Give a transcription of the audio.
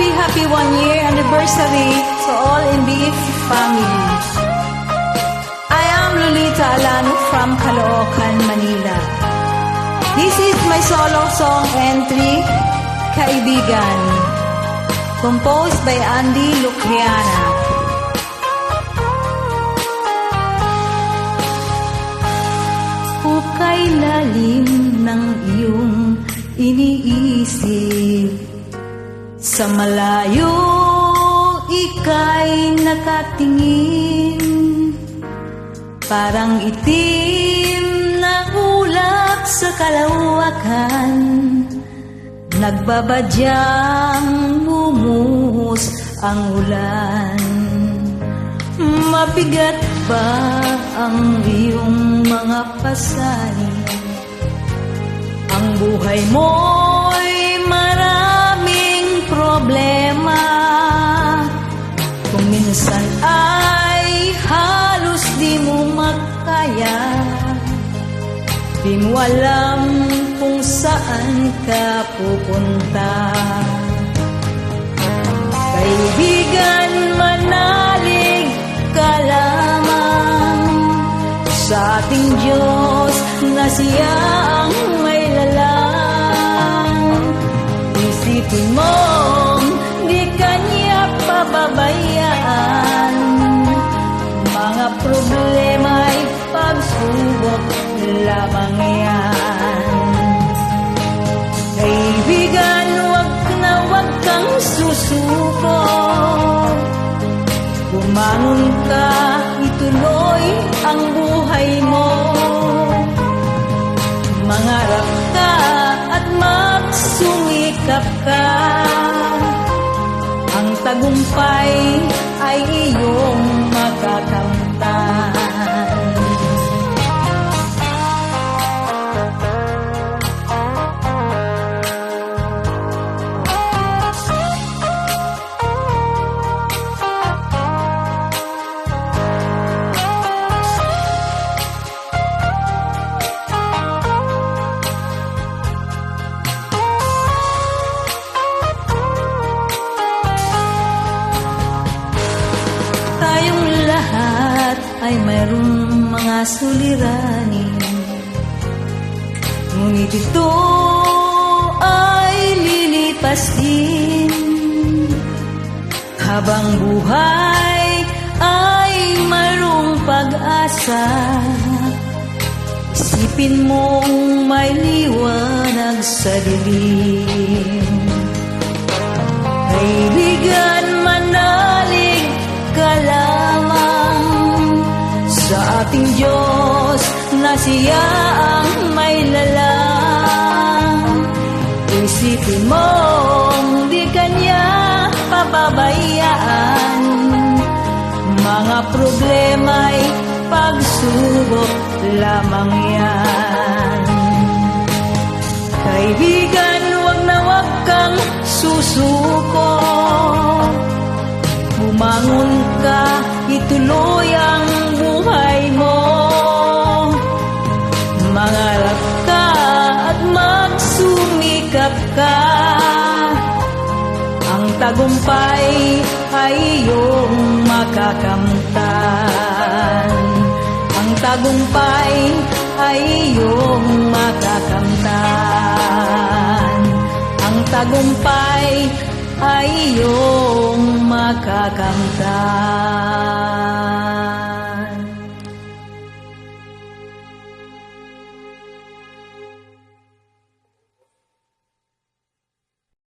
happy 1-year anniversary to all in BF family. I am Lolita Alano from Caloocan, Manila. This is my solo song entry, Kaibigan, composed by Andy Lucriana. Hukay lalim ng iyong iniisip, sa malayo ika'y nakatingin, parang itim na ulap sa kalawakan, nagbabadyang bumuhos ang ulan. Mabigat ba ang iyong mga pasanin? Ang buhay mo'y maraming problema, kung minsan ay halos di mo makaya, di mo alam kung saan ka pupunta. Kaibigan, manalig ka lamang sa ating Diyos na Siya ang may lalang. Isipin mong di Kanya pababayaan, mga problema'y pagsubok lamang yan. Kaibigan, wag kang susuko, bumangon ka, ituloy ang buhay mo. Mangarap ka at magsumikap ka, ang tagumpay ay iyong makakamtan. Tayong lahat ay mayroong mga suliranin, ngunit ito ay lilipas din. Habang buhay ay mayroong pag-asa, isipin mong may liwanag sa dilim. Kaibigan, manalig ka lamang sa ating Diyos na Siya ang may lalang. Isipin mong di Kanya pababayaan, mga problema'y pagsubok lamang yan. Kaibigan, wag kang susuko, bumangon ka, ituloy ang buhay mo. Mangarap ka at magsumikap ka, ang tagumpay ay iyong makakamtan. Ang tagumpay ay iyong makakamtan. Ang tagumpay ay iyong makakamtan.